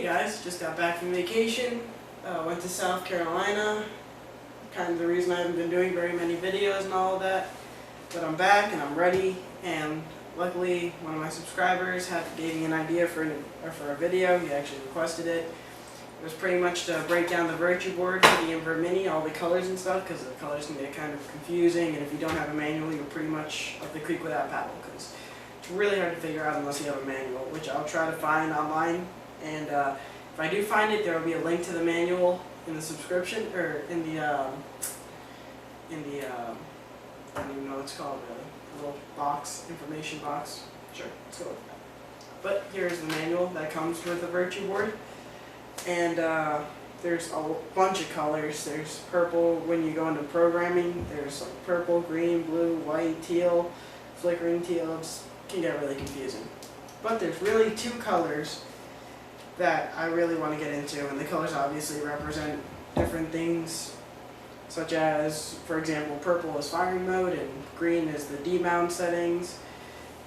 guys, just got back from vacation, went to South Carolina, kind of the reason I haven't been doing very many videos and all of that, but I'm back and I'm ready, and luckily one of my subscribers gave me an idea for a video. He actually requested it. It was pretty much to break down the Virutue board for the Invert Mini, all the colors and stuff, because the colors can get kind of confusing, and if you don't have a manual, you're pretty much up the creek without paddle, because it's really hard to figure out unless you have a manual, which I'll try to find online. And if I do find it, there will be a link to the manual in the subscription, or in the I don't even know what it's called, the little box, information box. Sure, let's go with that. But here's the manual that comes with the Virutue board. And there's a bunch of colors. There's purple when you go into programming. There's like purple, green, blue, white, teal, flickering teal. It can get really confusing. But there's really two colors that I really want to get into, and the colors obviously represent different things, such as, for example, purple is firing mode, and green is the demount settings,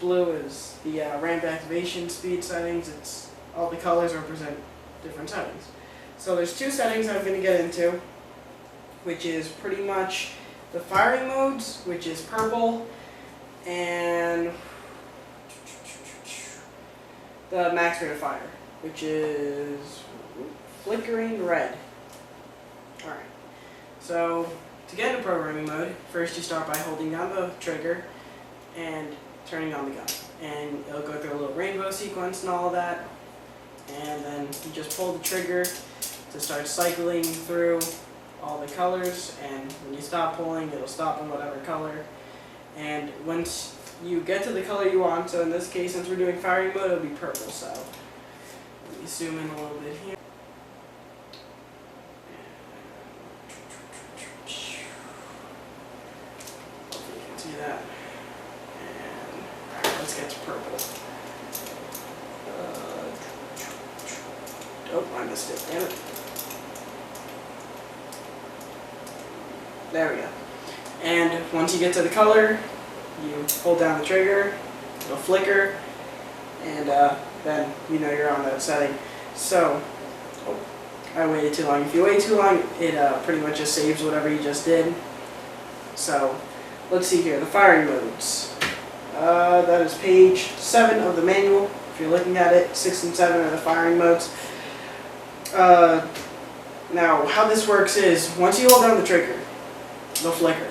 blue is the ramp activation speed settings. All the colors represent different settings. So there's two settings I'm going to get into, which is pretty much the firing modes, which is purple, and the max rate of fire, which is flickering red. Alright, so to get into programming mode, first you start by holding down the trigger and turning on the gun. And it'll go through a little rainbow sequence and all of that. And then you just pull the trigger to start cycling through all the colors, and when you stop pulling, it'll stop in whatever color. And once you get to the color you want, so in this case, since we're doing firing mode, it'll be purple. So let me zoom in a little bit here. Hopefully you can see that. And alright, let's get to purple. Oh, I missed it, damn it. There we go. And once you get to the color, you hold down the trigger, it'll flicker, and then you know you're on that setting. So, oh, I waited too long. If you wait too long, it pretty much just saves whatever you just did. So, let's see here, the firing modes. That is page 7 of the manual. If you're looking at it, 6 and 7 are the firing modes. Now, how this works is, once you hold down the trigger, they'll flicker.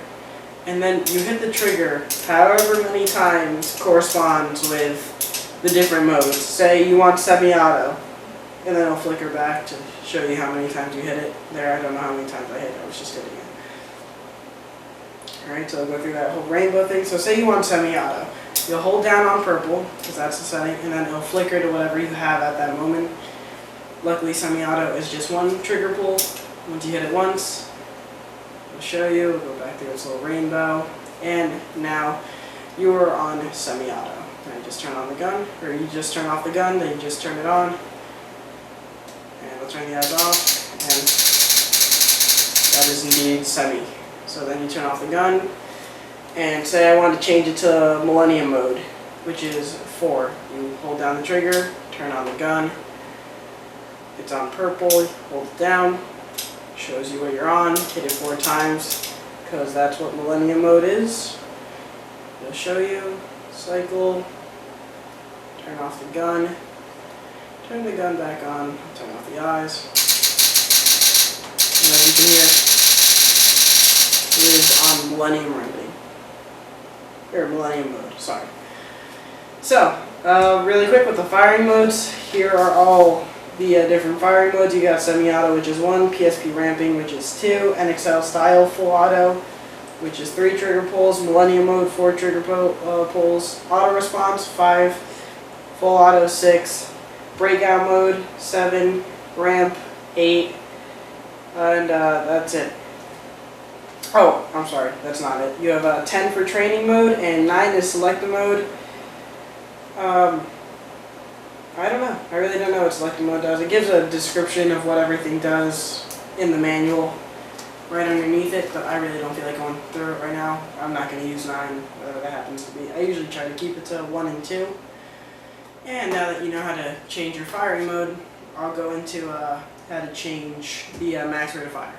And then you hit the trigger however many times corresponds with the different modes. Say you want semi-auto, and then it'll flicker back to show you how many times you hit it. There, I don't know how many times I hit it, I was just hitting it. Alright, so I'll go through that whole rainbow thing. So say you want semi-auto. You'll hold down on purple, because that's the setting, and then it'll flicker to whatever you have at that moment. Luckily, semi-auto is just one trigger pull. Once you hit it once, it'll show you, it'll go back through this little rainbow, and now you are on semi-auto. Now you just turn on the gun, or you just turn off the gun, then you just turn it on, and we'll turn the eyes off, and that is indeed semi. So then you turn off the gun, and say I want to change it to Millennium mode, which is 4. You hold down the trigger, turn on the gun. It's on purple, hold it down, shows you what you're on, hit it 4 times, because that's what Millennium mode is. It'll show you, cycle, turn off the gun, turn the gun back on, turn off the eyes, and as you can hear, it is on Millennium remedy, or Millennium mode, sorry. So, really quick with the firing modes, here are all the different firing modes. You got semi-auto, which is 1, PSP ramping, which is 2, NXL style full auto, which is 3 trigger pulls, Millennium mode 4 trigger pulls, auto response 5, full auto 6, breakout mode 7, ramp 8, and that's it. Oh, I'm sorry, that's not it. You have 10 for training mode, and 9 is selective mode. I don't know. I really don't know what selective mode does. It gives a description of what everything does in the manual right underneath it, but I really don't feel like going through it right now. I'm not going to use 9, whatever that happens to be. I usually try to keep it to 1 and 2. And now that you know how to change your firing mode, I'll go into how to change the max rate of fire,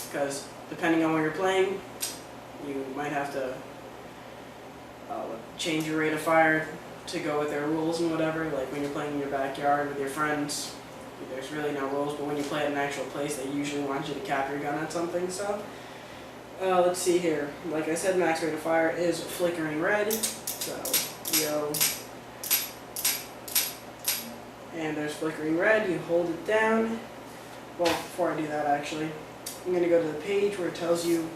because depending on where you're playing, you might have to change your rate of fire to go with their rules and whatever. Like when you're playing in your backyard with your friends, there's really no rules, but when you play at an actual place, they usually want you to cap your gun at something. So let's see here. Like I said, max rate of fire is flickering red. So yo, and there's flickering red. You hold it down. Well, before I do that, actually, I'm going to go to the page where it tells you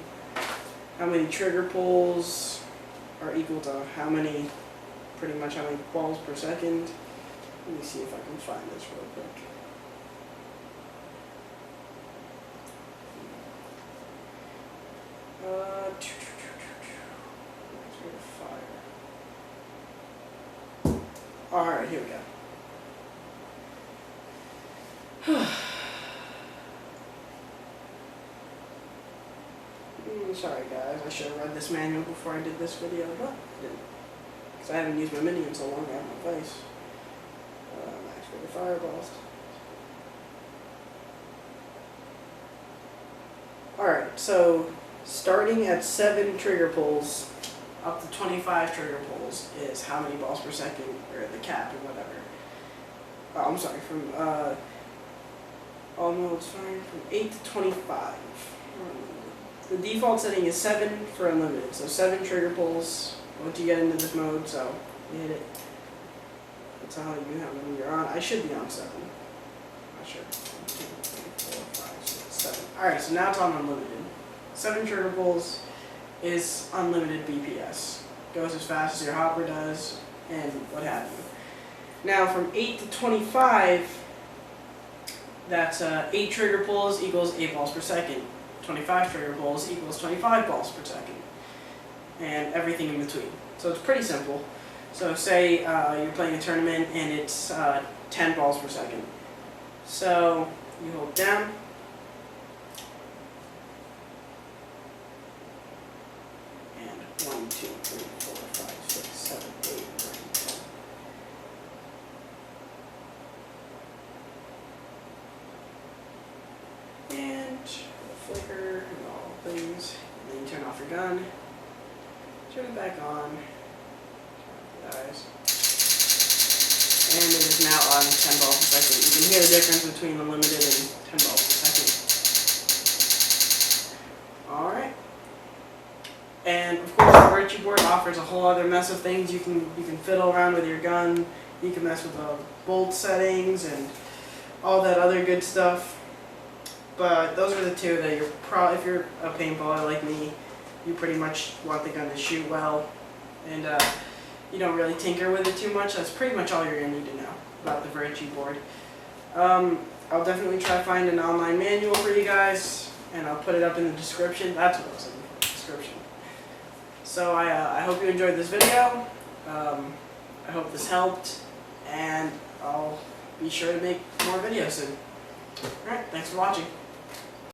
how many trigger pulls are equal to pretty much how many balls per second. Let me see if I can find this real quick. Alright, here we go. Sorry guys, I should have read this manual before I did this video, but I didn't. Because I haven't used my mini in so long, I have my face. Max rate of fireballs. Alright, so starting at 7 trigger pulls up to 25 trigger pulls is how many balls per second, or the cap, or whatever. I'm sorry, from, oh no, it's fine, from 8 to 25. The default setting is 7 for unlimited, so 7 trigger pulls once you get into this mode, so you hit it. That's how many you're on. I should be on 7. Not sure. 1, 2, 3, 4, 5, 6, 7. Alright, so now it's on unlimited. 7 trigger pulls is unlimited BPS. Goes as fast as your hopper does, and what have you. Now from 8 to 25, that's 8 trigger pulls equals 8 balls per second. 25 trigger pulls equals 25 balls per second. And everything in between. So it's pretty simple. So say you're playing a tournament and it's 10 balls per second. So you hold down. And 1, 2, 3, 4, 5, 6, 7, 8, 9, 10. And the flicker and all things. And then you turn off your gun. Turn it back on. Turn off the eyes. And it is now on 10 balls per second. You can hear the difference between the limited and 10 balls per second. Alright. And of course the Virutue board offers a whole other mess of things. You can fiddle around with your gun. You can mess with the bolt settings and all that other good stuff. But those are the two that if you're a paintballer like me, you pretty much want the gun to shoot well, and you don't really tinker with it too much. That's pretty much all you're going to need to know about the Virutue board. I'll definitely try to find an online manual for you guys, and I'll put it up in the description. That's what I was looking for, description. So I hope you enjoyed this video. I hope this helped, and I'll be sure to make more videos soon. Alright, thanks for watching.